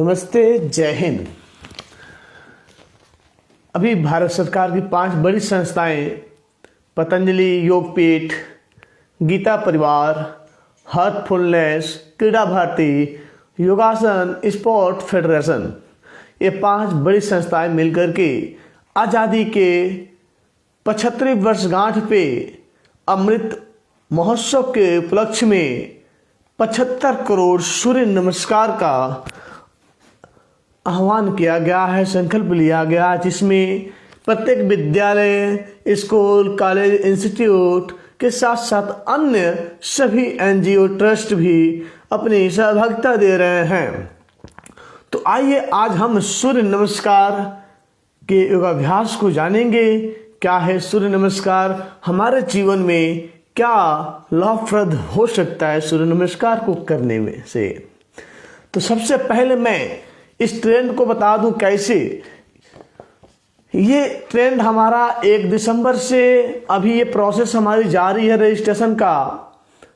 नमस्ते, जय हिंद। अभी भारत सरकार की 5 बड़ी संस्थाएं पतंजलि योगपीठ, गीता परिवार, हार्टफुलनेस, क्रीड़ा भारती, योगासन स्पोर्ट फेडरेशन, ये 5 बड़ी संस्थाएं मिलकर के आज़ादी के 75वीं वर्षगांठ पे अमृत महोत्सव के उपलक्ष्य में 75 करोड़ सूर्य नमस्कार का आह्वान किया गया है, संकल्प लिया गया, जिसमें प्रत्येक विद्यालय, स्कूल, कॉलेज, इंस्टीट्यूट के साथ साथ अन्य सभी एनजीओ ट्रस्ट भी अपनी सहभागिता दे रहे हैं। तो आइए आज हम सूर्य नमस्कार के योगाभ्यास को जानेंगे। क्या है सूर्य नमस्कार, हमारे जीवन में क्या लाभप्रद हो सकता है सूर्य नमस्कार को करने में से। तो सबसे पहले मैं इस ट्रेंड को बता दूं कैसे। ये ट्रेंड हमारा 1 दिसंबर से अभी ये प्रोसेस हमारी जारी है रजिस्ट्रेशन का।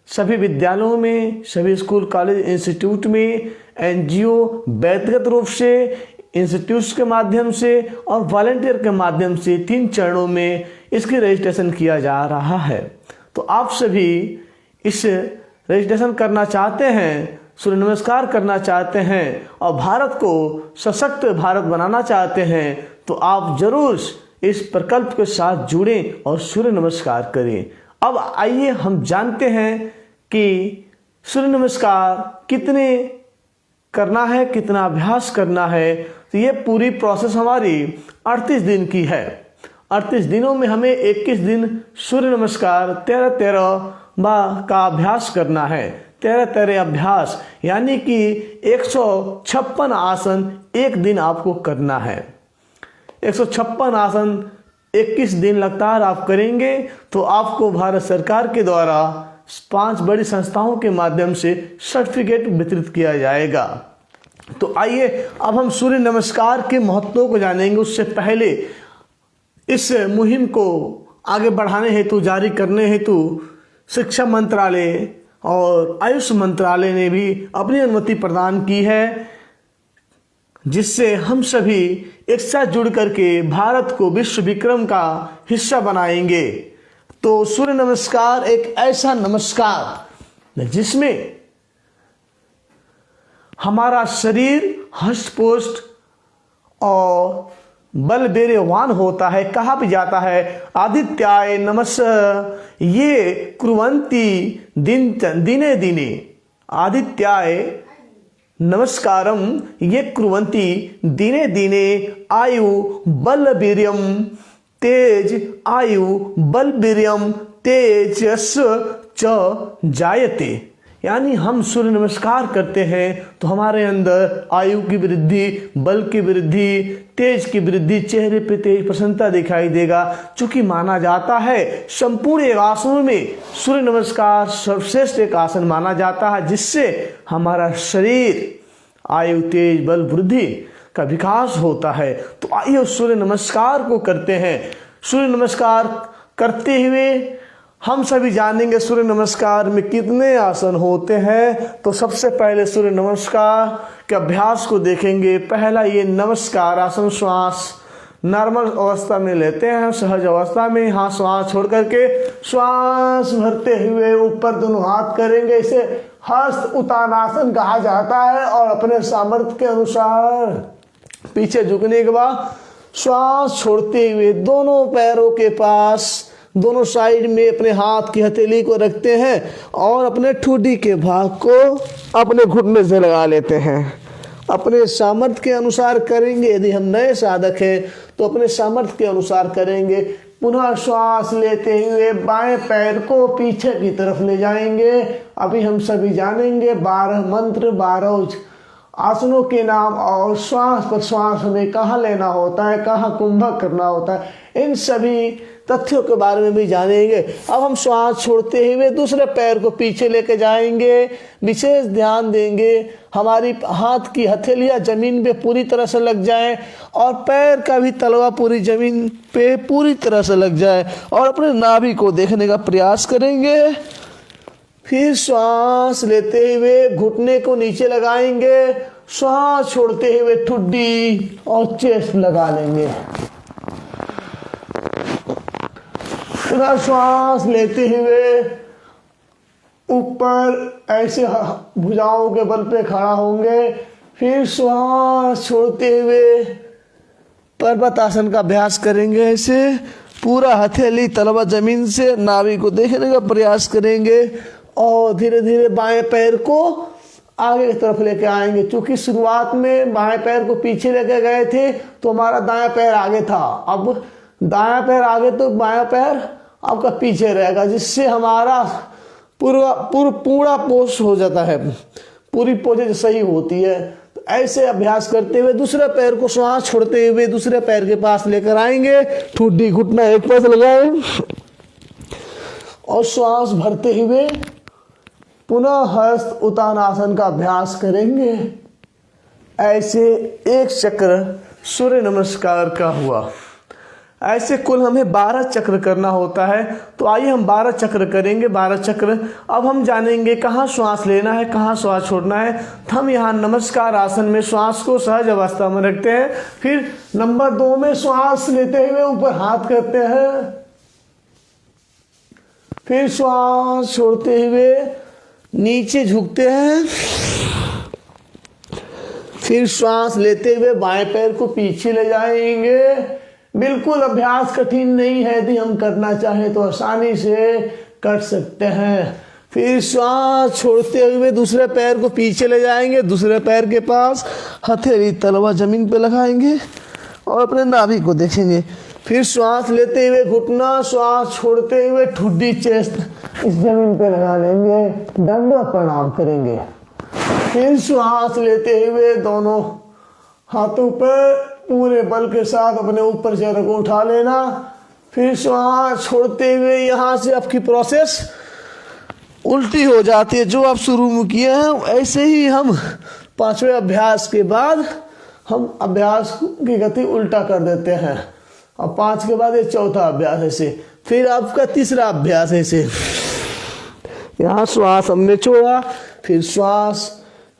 सभी विद्यालयों में, सभी स्कूल, कॉलेज, इंस्टीट्यूट में, एनजीओ व्यक्तिगत रूप से, इंस्टीट्यूट्स के माध्यम से और वॉलंटियर के माध्यम से 3 चरणों में इसकी रजिस्ट्रेशन किया जा रहा है। तो आप सभी इस रजिस्ट्रेशन करना चाहते हैं, सूर्य नमस्कार करना चाहते हैं और भारत को सशक्त भारत बनाना चाहते हैं, तो आप जरूर इस प्रकल्प के साथ जुड़ें और सूर्य नमस्कार करें। अब आइए हम जानते हैं कि सूर्य नमस्कार कितने करना है, कितना अभ्यास करना है। तो ये पूरी प्रोसेस हमारी 38 दिन की है। 38 दिनों में हमें 21 दिन सूर्य नमस्कार 13-13 बार का अभ्यास करना है। 13-13 अभ्यास यानी कि 156 आसन एक दिन आपको करना है। 156 आसन 21 दिन लगातार आप करेंगे तो आपको भारत सरकार के द्वारा 5 बड़ी संस्थाओं के माध्यम से सर्टिफिकेट वितरित किया जाएगा। तो आइए अब हम सूर्य नमस्कार के महत्व को जानेंगे। उससे पहले इस मुहिम को आगे बढ़ाने हेतु, जारी करने हेतु शिक्षा मंत्रालय और आयुष मंत्रालय ने भी अपनी अनुमति प्रदान की है, जिससे हम सभी एक साथ जुड़ करके भारत को विश्व विक्रम का हिस्सा बनाएंगे। तो सूर्य नमस्कार एक ऐसा नमस्कार जिसमें हमारा शरीर हष्ट-पुष्ट और बलवीर्यवान होता है। कहा भी जाता है आदित्याय नमः ये कुर्वन्ति दिने दिने, आदित्याय नमस्कारम ये कुर्वन्ति दिने दिने आयु बलवीर्यम तेज आयु बलवीर्यम तेजस्व च जायते। यानी हम सूर्य नमस्कार करते हैं तो हमारे अंदर आयु की वृद्धि, बल की वृद्धि, तेज की वृद्धि, चेहरे पे तेज प्रसन्नता दिखाई देगा। चूंकि माना जाता है संपूर्ण योगासनों में सूर्य नमस्कार सर्वश्रेष्ठ एक आसन माना जाता है, जिससे हमारा शरीर आयु, तेज, बल, वृद्धि का विकास होता है। तो आइए सूर्य नमस्कार को करते हैं। सूर्य नमस्कार करते हुए हम सभी जानेंगे सूर्य नमस्कार में कितने आसन होते हैं। तो सबसे पहले सूर्य नमस्कार के अभ्यास को देखेंगे। पहला ये नमस्कार आसन, श्वास नॉर्मल अवस्था में लेते हैं, सहज अवस्था में। हाँ, श्वास छोड़ करके श्वास भरते हुए ऊपर दोनों हाथ करेंगे। इसे हस्त उत्तानासन कहा जाता है। और अपने सामर्थ्य के अनुसार पीछे झुकने के बाद श्वास छोड़ते हुए दोनों पैरों के पास, दोनों साइड में अपने हाथ की हथेली को रखते हैं और अपने ठुड्डी के भाग को अपने घुटने से लगा लेते हैं। अपने सामर्थ्य के अनुसार करेंगे। यदि हम नए साधक हैं तो अपने सामर्थ्य के अनुसार करेंगे। पुनः श्वास लेते हुए बाएं पैर को पीछे की तरफ ले जाएंगे। अभी हम सभी जानेंगे 12 मंत्र, 12 आसनों के नाम और श्वास पर श्वास हमें कहाँ लेना होता है, कहाँ कुंभक करना होता है, इन सभी तथ्यों के बारे में भी जानेंगे। अब हम श्वास छोड़ते हुए दूसरे पैर को पीछे लेके जाएंगे। विशेष ध्यान देंगे हमारी हाथ की हथेलियां जमीन पे पूरी तरह से लग जाए और पैर का भी तलवा पूरी जमीन पे पूरी तरह से लग जाए और अपने नाभि को देखने का प्रयास करेंगे। फिर श्वास लेते हुए घुटने को नीचे लगाएंगे श्वास छोड़ते हुए ठुड्डी और चेस्ट लगा लेंगे। फिर श्वास लेते हुए ऊपर ऐसे भुजाओं के बल पे खड़ा होंगे। फिर श्वास छोड़ते हुए पर्वत आसन का अभ्यास करेंगे। ऐसे पूरा हथेली तलवा जमीन से नाभि को देखने का प्रयास करेंगे और धीरे धीरे बाएं पैर को आगे की तरफ लेके आएंगे। क्योंकि शुरुआत में बाएं पैर को पीछे लेके गए थे तो हमारा दायां पैर आगे था, अब दायां पैर आगे तो बायां पैर आपका पीछे रहेगा, जिससे हमारा पूरा पोस्ट हो जाता है, पूरी पोज सही होती है। तो ऐसे अभ्यास करते हुए दूसरे पैर को श्वास छोड़ते हुए दूसरे पैर के पास लेकर आएंगे। ठुड्डी घुटना एक पास लगाएं और श्वास भरते हुए पुनः हस्त उत्तानासन का अभ्यास करेंगे। ऐसे एक चक्र सूर्य नमस्कार का हुआ। ऐसे कुल हमें 12 चक्र करना होता है। तो आइए हम 12 चक्र करेंगे, 12 चक्र। अब हम जानेंगे कहाँ श्वास लेना है, कहाँ श्वास छोड़ना है। तो हम यहाँ नमस्कार आसन में श्वास को सहज अवस्था में रखते हैं। फिर नंबर 2 में श्वास लेते हुए ऊपर हाथ करते हैं। फिर श्वास छोड़ते हुए नीचे झुकते हैं। फिर श्वास लेते हुए बाएं पैर को पीछे ले जाएंगे। बिल्कुल अभ्यास कठिन नहीं है, यदि हम करना चाहें तो आसानी से कर सकते हैं। फिर श्वास छोड़ते हुए दूसरे पैर को पीछे ले जाएंगे, दूसरे पैर के पास हथेली तलवा जमीन पे लगाएंगे और अपने नाभि को देखेंगे। फिर श्वास लेते हुए घुटना, श्वास छोड़ते हुए ठुड्डी चेस्ट इस जमीन पे लगा लेंगे, दंडवत प्रणाम करेंगे। फिर श्वास लेते हुए दोनों हाथों पर पूरे बल के साथ अपने ऊपर चेहरे को उठा लेना। फिर श्वास छोड़ते हुए यहाँ से आपकी प्रोसेस उल्टी हो जाती है। जो आप शुरू में किए हैं ऐसे ही हम 5वें अभ्यास के बाद हम अभ्यास की गति उल्टा कर देते हैं। और 5 के बाद ये चौथा अभ्यास ऐसे। फिर आपका तीसरा अभ्यास ऐसे। यहाँ श्वास हमने छोड़ा, फिर श्वास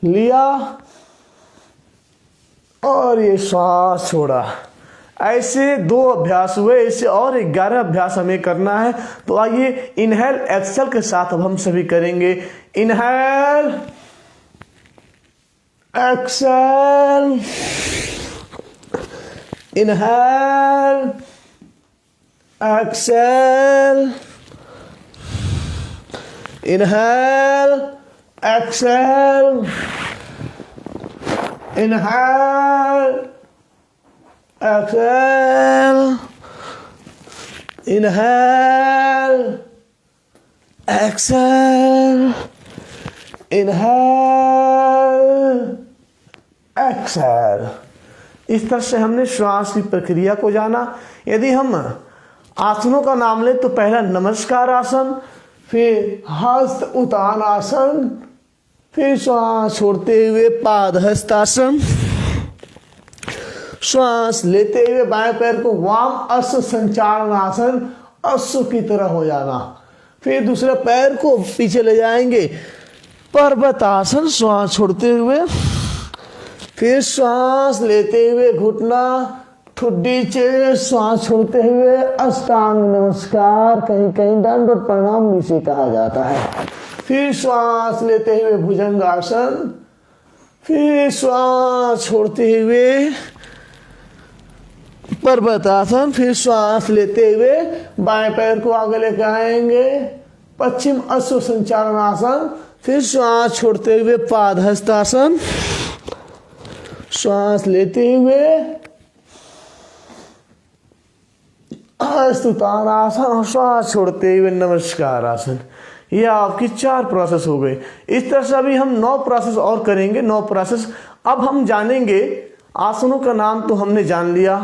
लिया और ये श्वास छोड़ा। ऐसे 2 अभ्यास हुए। ऐसे और 11 अभ्यास हमें करना है। तो आइए इनहेल एक्सेल के साथ अब हम सभी करेंगे। Inhale exhale, inhale exhale, inhale exhale, inhale exhale, inhale exhale, inhale exhale. इस तरह से हमने श्वास की प्रक्रिया को जाना। यदि हम आसनों का नाम लें तो पहला नमस्कार आसन, फिर हस्त उत्तान आसन, फिर श्वास छोड़ते हुए पाद हस्तासन, श्वास लेते हुए बाएं पैर को वाम अश्व संचालन आसन, अश्व की तरह हो जाना। फिर दूसरे पैर को पीछे ले जाएंगे, पर्वत आसन, श्वास छोड़ते हुए। फिर श्वास लेते हुए घुटना, ठुड्डी चेस्ट, श्वास छोड़ते हुए अष्टांग नमस्कार, कहीं कहीं दंडवत प्रणाम भी से कहा जाता है। फिर श्वास लेते हुए भुजंगासन, फिर श्वास छोड़ते हुए पर्वतासन, फिर श्वास लेते हुए बाएं पैर को आगे लेकर आएंगे, पश्चिम अश्व संचालन आसन, फिर श्वास छोड़ते हुए पाद हस्तासन, श्वास लेते हुए हस्त उत्तान आसन और श्वास छोड़ते हुए नमस्कार आसन। ये आपकी 4 प्रोसेस हो गए। इस तरह से अभी हम 9 प्रोसेस और करेंगे, 9 प्रोसेस। अब हम जानेंगे, आसनों का नाम तो हमने जान लिया,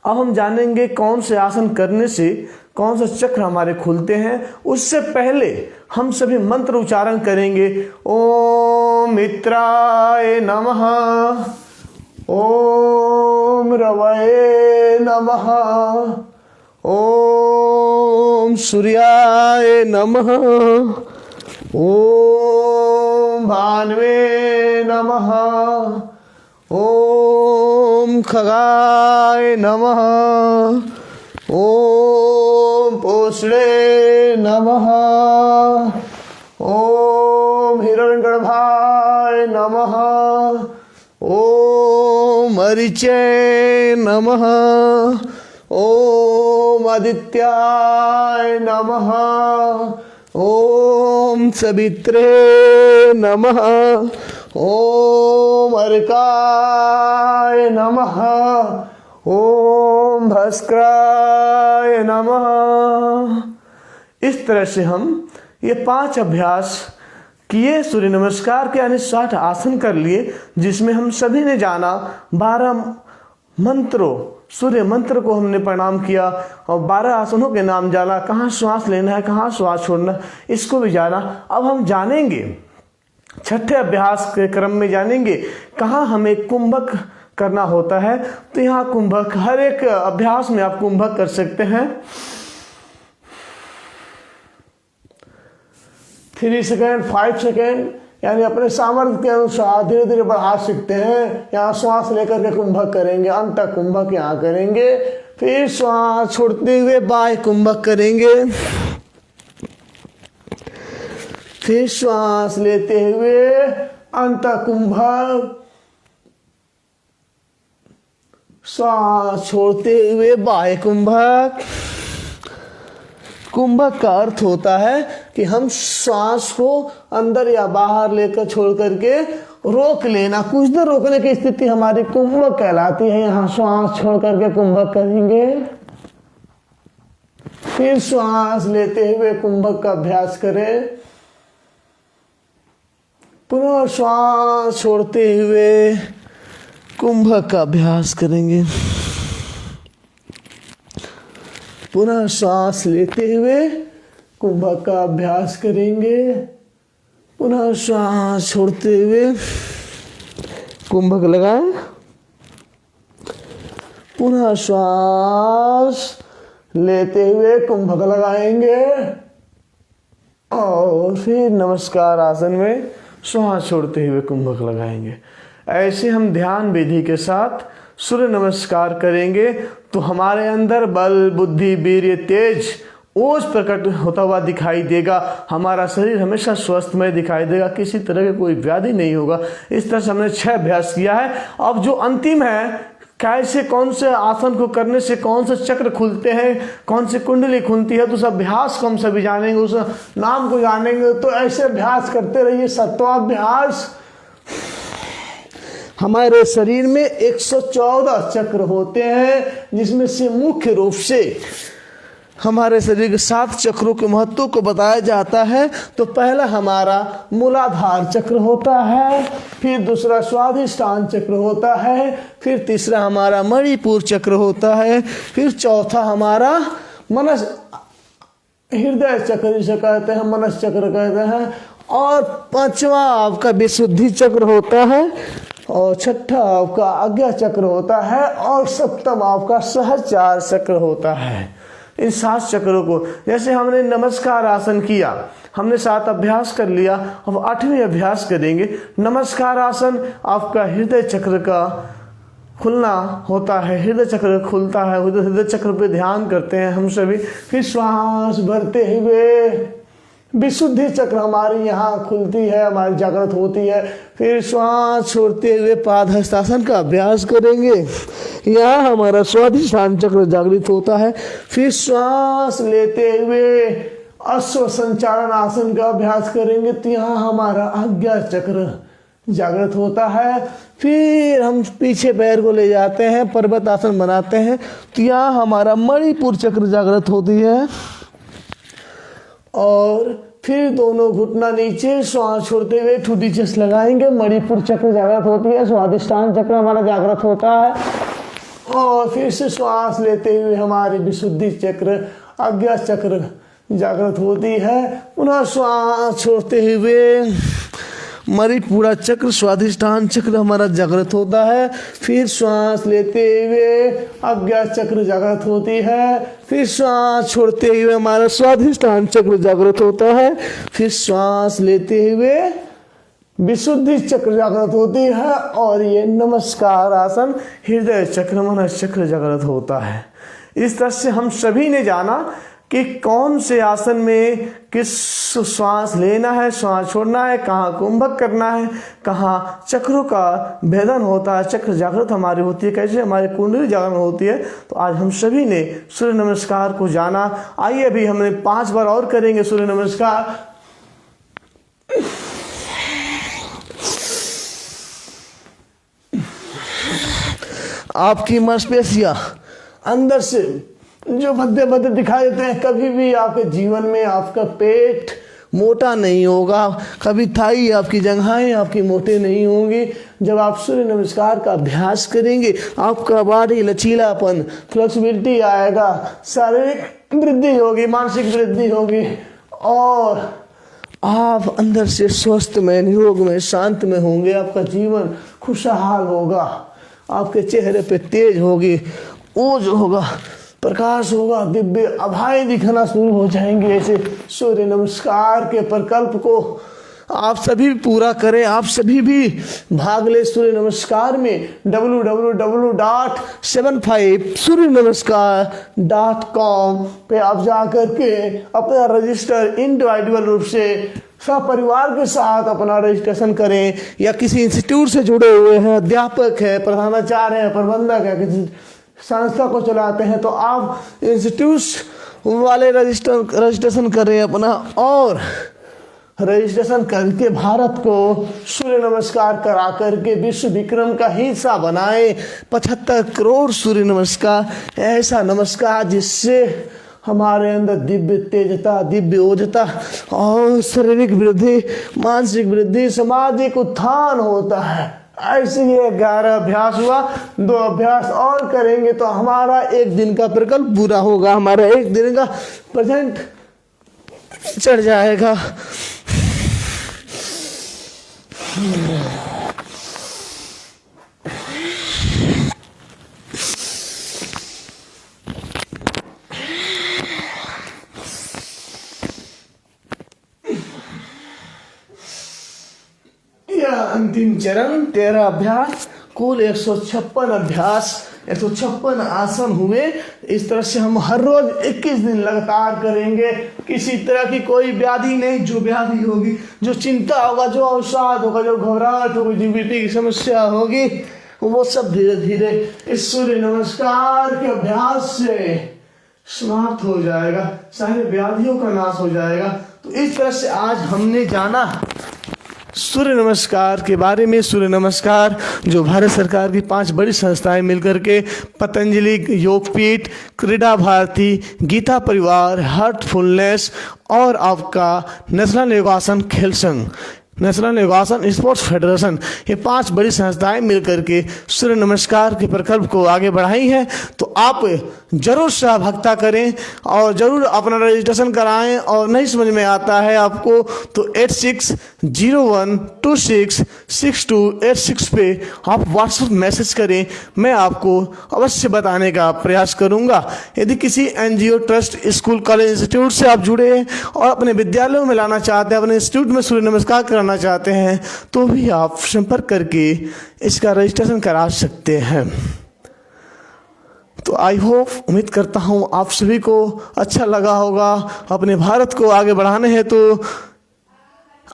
अब हम जानेंगे कौन से आसन करने से कौन से चक्र हमारे खुलते हैं। उससे पहले हम सभी मंत्र उच्चारण करेंगे। ओम मित्राय नमः, ओम रवये नमः, ओम सूर्याय नमः, ओम भानवे नमः, ओम खगाय नमः। ओम पोषणे नमः। ओम हिरण्यगर्भाय नमः। ओम अरिचे नमः। ओम आदित्याय नमः। ओम सवित्रे नमः। ओम अर्काय नमः। ओम भास्कराय नमः। इस तरह से हम ये 5 अभ्यास किए, सूर्य नमस्कार के यानी 60 आसन कर लिए, जिसमें हम सभी ने जाना 12 मंत्रों, सूर्य मंत्र को हमने प्रणाम किया और 12 आसनों के नाम जाना, कहाँ श्वास लेना है, कहाँ श्वास छोड़ना, इसको भी जाना। अब हम जानेंगे, छठे अभ्यास के क्रम में जानेंगे कहाँ हमें कुंभक करना होता है। तो यहाँ कुंभक, हर एक अभ्यास में आप कुंभक कर सकते हैं। 3 सेकेंड, 5 सेकेंड, यानी अपने सामर्थ्य के अनुसार धीरे धीरे बढ़ा सकते हैं। यहाँ श्वास लेकर के कुंभक करेंगे, अंत तक कुंभक यहाँ करेंगे, फिर श्वास छोड़ते हुए बाह्य कुंभक करेंगे, फिर श्वास लेते हुए अंत कुंभक, श्वास छोड़ते हुए बाह्य कुंभक। कुंभक का अर्थ होता है कि हम श्वास को अंदर या बाहर लेकर छोड़ करके रोक लेना, कुछ देर रोकने की स्थिति हमारी कुंभक कहलाती है। यहाँ श्वास छोड़ करके कुंभक करेंगे, फिर श्वास लेते हुए कुंभक का अभ्यास करें, पुनः श्वास छोड़ते हुए कुंभक का अभ्यास करेंगे, पुनः श्वास लेते हुए कुंभक का अभ्यास करेंगे, पुनः श्वास छोड़ते हुए कुंभक लगाएं, पुनः श्वास लेते हुए कुंभक लगाएंगे और फिर नमस्कार आसन में श्वास छोड़ते हुए कुंभक लगाएंगे। ऐसे हम ध्यान विधि के साथ सूर्य नमस्कार करेंगे तो हमारे अंदर बल, बुद्धि, वीर्य, तेज, ओज प्रकट होता हुआ दिखाई देगा। हमारा शरीर हमेशा स्वस्थमय दिखाई देगा, किसी तरह की कोई व्याधि नहीं होगा। इस तरह से हमने 6 अभ्यास किया है। अब जो अंतिम है, कैसे, कौन से आसन को करने से कौन से चक्र खुलते हैं, कौन सी कुंडली खुलती है, तो उस अभ्यास को हम सभी जानेंगे, उस नाम को जानेंगे। तो ऐसे अभ्यास करते रहिए। 7वां अभ्यास, हमारे शरीर में 114 चक्र होते हैं, जिसमें से मुख्य रूप से हमारे शरीर के 7 चक्रों के महत्व को बताया जाता है। तो पहला हमारा मूलाधार चक्र होता है, फिर दूसरा स्वाधिष्ठान चक्र होता है, फिर तीसरा हमारा मणिपुर चक्र होता है, फिर चौथा हमारा हृदय चक्र जिसे कहते हैं, मनस चक्र कहते हैं, और 5वां आपका विशुद्धि चक्र होता है, और 6ठा आपका आज्ञा चक्र होता है, और 7वां आपका सहस्रार चक्र होता है। इन 7 चक्रों को, जैसे हमने नमस्कार आसन किया, हमने 7 अभ्यास कर लिया, अब 8वें अभ्यास करेंगे। नमस्कार आसन आपका हृदय चक्र का खुलना होता है, हृदय चक्र खुलता है, हृदय चक्र पे ध्यान करते हैं हम सभी। फिर श्वास भरते हुए विशुद्धि चक्र हमारी यहाँ खुलती है, हमारी जागृत होती है। फिर श्वास छोड़ते हुए पादहस्तासन का अभ्यास करेंगे, यहाँ हमारा स्वाधिष्ठान चक्र जागृत होता है। फिर श्वास लेते हुए अश्व संचालन आसन का अभ्यास करेंगे, तो यहाँ हमारा आज्ञा चक्र जागृत होता है। फिर हम पीछे पैर को ले जाते हैं, पर्वत आसन बनाते हैं, तो यहाँ हमारा मणिपुर चक्र जागृत होती है। और फिर दोनों घुटना नीचे, श्वास छोड़ते हुए ठुडी चेस्ट लगाएंगे, मणिपुर चक्र जागृत होती है, स्वाधिष्ठान चक्र हमारा जागृत होता है। और फिर से श्वास लेते हुए हमारी विशुद्धि चक्र, आज्ञा चक्र जागृत होती है। पुनः श्वास छोड़ते हुए मणिपुरा चक्र, स्वाधिष्ठान चक्र हमारा जागृत होता है। फिर श्वास लेते हुए आज्ञा चक्र जागृत होती है। फिर श्वास छोड़ते हुए हमारा स्वाधिष्ठान चक्र जागृत होता है। फिर श्वास लेते हुए विशुद्धि चक्र जागृत होती है और ये नमस्कार आसन हृदय चक्र मन चक्र जागृत होता है। इस तरह से हम सभी ने जाना कि कौन से आसन में किस श्वास लेना है, श्वास छोड़ना है, कहाँ कुंभक करना है, कहाँ चक्रों का भेदन होता है, चक्र जागृत हमारी होती है, कैसे हमारी कुंडली जागरण होती है। तो आज हम सभी ने सूर्य नमस्कार को जाना। आइए अभी हमने 5 बार और करेंगे सूर्य नमस्कार। आपकी मांसपेशियां अंदर से जो भद्दे भद्दे दिखाई देते हैं, कभी भी आपके जीवन में आपका पेट मोटा नहीं होगा, कभी थाई आपकी जंघाएं आपकी मोटे नहीं होंगी। जब आप सूर्य नमस्कार का अभ्यास करेंगे आपका बॉडी लचीलापन, फ्लेक्सिबिलिटी आएगा, शारीरिक वृद्धि होगी, मानसिक वृद्धि होगी और आप अंदर से स्वस्थ में, निरोग में, शांत में होंगे। आपका जीवन खुशहाल होगा, आपके चेहरे पे तेज होगी, ओज होगा, प्रकाश होगा, दिव्य आभाएं दिखना शुरू हो जाएंगे। ऐसे सूर्य नमस्कार के प्रकल्प को आप सभी पूरा करें, आप सभी भी भाग ले सूर्य नमस्कार में। www.75suryanamaskar.com पे आप जाकर के अपना रजिस्टर इंडिविजुअल रूप से सपरिवार के साथ अपना रजिस्ट्रेशन करें, या किसी इंस्टीट्यूट से जुड़े हुए हैं, अध्यापक है, प्रधानाचार्य है, प्रबंधक है, किसी संस्था को चलाते हैं तो आप इंस्टीट्यूट वाले रजिस्ट्रेशन करें अपना, और रजिस्ट्रेशन करके भारत को सूर्य नमस्कार करा करके विश्व विक्रम का हिस्सा बनाए। 75 करोड़ सूर्य नमस्कार, ऐसा नमस्कार जिससे हमारे अंदर दिव्य तेजता, दिव्य ओजता और शारीरिक वृद्धि, मानसिक वृद्धि, सामाजिक उत्थान होता है। ऐसे ही 11 अभ्यास हुआ, 2 अभ्यास और करेंगे तो हमारा एक दिन का प्रकल्प पूरा होगा, हमारा एक दिन का प्रेजेंट चढ़ जाएगा। अंतिम चरण 13 अभ्यास, कुल 156 अभ्यास, 156 आसन हुए। इस तरह से हम हर रोज 21 दिन लगातार करेंगे। किसी तरह की कोई व्याधि नहीं, जो व्याधि होगी, जो चिंता होगा, जो अवसाद होगा, जो घबराहट होगी, जो बीपी की समस्या होगी, वो सब धीरे धीरे इस सूर्य नमस्कार के अभ्यास से समाप्त हो जाएगा, सारे व्याधियों का नाश हो जाएगा। तो इस तरह से आज हमने जाना सूर्य नमस्कार के बारे में। सूर्य नमस्कार जो भारत सरकार की 5 बड़ी संस्थाएं मिलकर के पतंजलि योगपीठ, क्रीडा भारती, गीता परिवार, हार्टफुलनेस और आपका नेशनल योगासन खेल संघ, नेशनल योगासन स्पोर्ट्स फेडरेशन, ये 5 बड़ी संस्थाएं मिलकर के सूर्य नमस्कार के प्रकल्प को आगे बढ़ाई है। तो आप जरूर सहभागिता करें और ज़रूर अपना रजिस्ट्रेशन कराएं। और नहीं समझ में आता है आपको तो 8601266286 पे आप व्हाट्सएप मैसेज करें, मैं आपको अवश्य बताने का प्रयास करूंगा। यदि किसी NGO, trust, school, college, institute से आप जुड़े हैं और अपने विद्यालयों में लाना चाहते हैं, अपने इंस्टीट्यूट में सूर्य नमस्कार कराना चाहते हैं, तो भी आप संपर्क करके इसका रजिस्ट्रेशन करा सकते हैं। तो आई होप, उम्मीद करता हूँ आप सभी को अच्छा लगा होगा। अपने भारत को आगे बढ़ाने हैं तो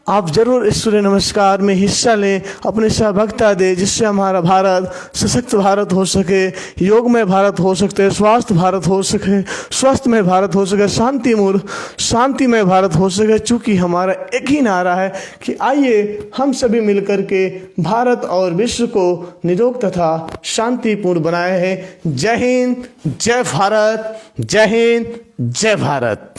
आप जरूर इस सूर्य नमस्कार में हिस्सा लें, अपनी सहभागिता दें, जिससे हमारा भारत सशक्त भारत हो सके, योगमय भारत हो सकते, स्वास्थ्य भारत हो सके, स्वस्थमय भारत हो सके, शांतिमय भारत हो सके। चूँकि हमारा एक ही नारा है कि आइए हम सभी मिलकर के भारत और विश्व को निरोग तथा शांतिपूर्ण बनाए हैं। जय हिंद, जय भारत, जय हिंद, जय भारत।